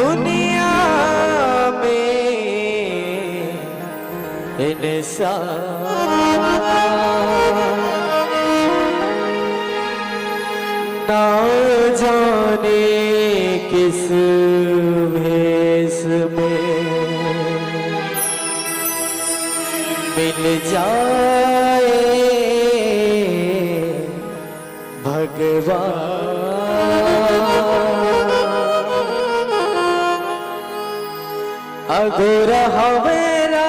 दुनिया में इंसान ना जाने किस भेष में मिल जाए भगवान। अगोरा हवेरा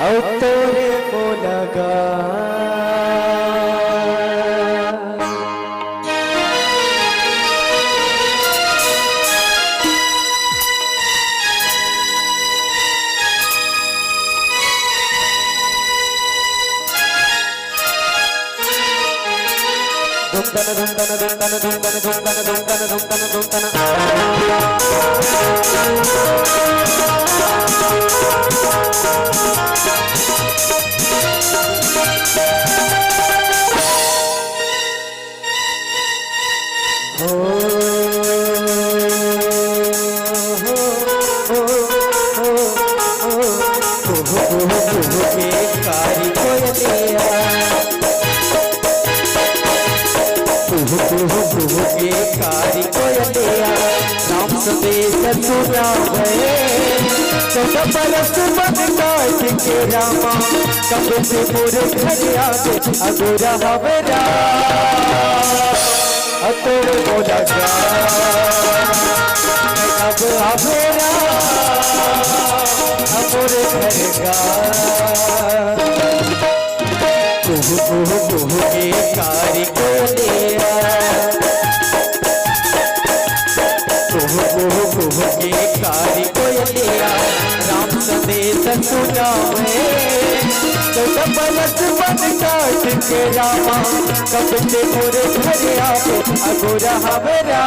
और तोरे को लगा राम संदेश सुना बरस बन के रामा कब से मोर घर आगे अगोरा हवेरा तोर बोला कब हवेरा मोर घर का कुहू कुहू कुहू के कारी को लिया के कारी कोयलिया राम संदेश सुनावे बरस बन काट के रामा कब से मोरे घर आवे अगोरा हवेरा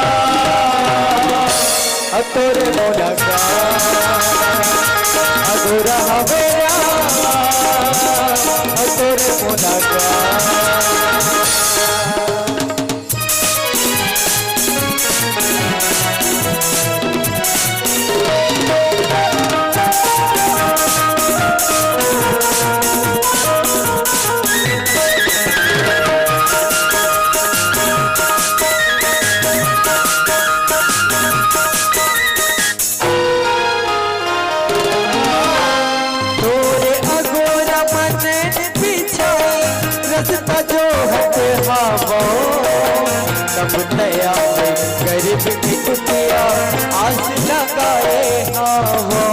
तोरे मोरा का अगोरा हवेरा तोरे मोरा का। सब नया गरीब की कुटिया आस लगाए हो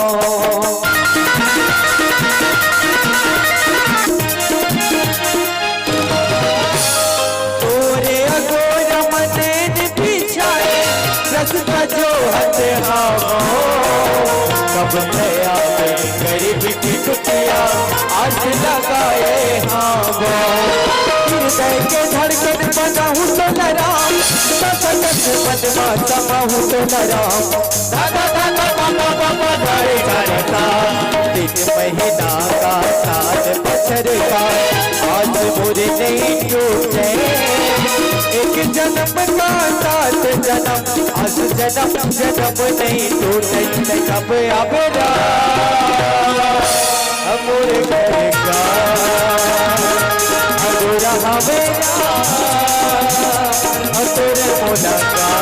तोरे अगोरा मने बिछाए रस्ता जो हते हो सब नया गरीब की कुटिया आस लगाए हो हृदय के धड़कन बनाहूँ तो नराम सकस बदमा समाहूँ तो नराम धागा धागा पापा पापा धारे करता दिन महीना का साल बछर का आज मुझे नहीं टूटे एक जन्म का साथ जन्म आज जन्म जन्म नहीं टूटे कब आवेरा मोरे घर का अगोरा हवेरा तोरे मोला का।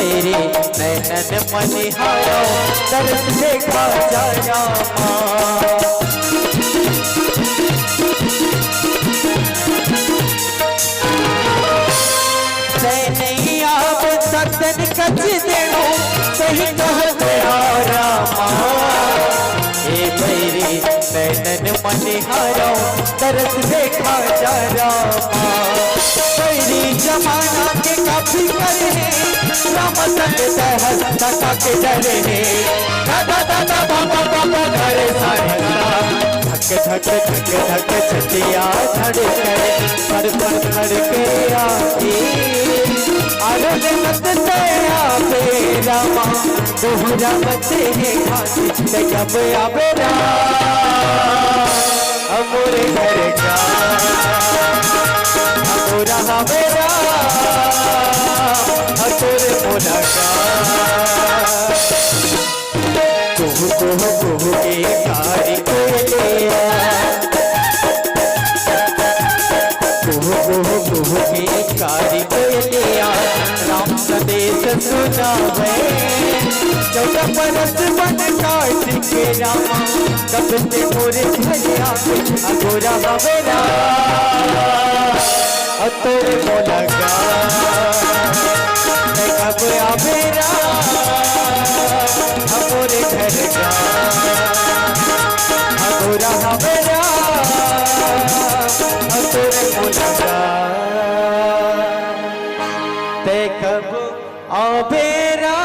नैनन मनिहारो दर्द देखा जाया नहीं आप सतन कच देनो सही कहते रामा ए भैरी नैनन निहारो तरस देखा जा रामा तेरी जमाना के काफी करे राम संग दहस तका के डरे दादा दादा बाबा बाबा घरे सारे धक धक धक धक छतिया धड़के पर धड़के आती आरद मत से आवे रामा दोहरा बचे है खाती जब आवे अमोरे घर का अमोरा हमेरा अतोरे मोला का कुहू कुहू कुहू के कारी कोयलिया कुहू कुहू कुहू के कारी कोयलिया राम संदेश सुनावे चौदह बरस बन काट के रामा तब से मोरे घर आवे अगोरा हमेरा अतोरे मोला का कब आवेरा अमोरे घर का अगोरा हमेरा अतोरे मोला का ते कब आवेरा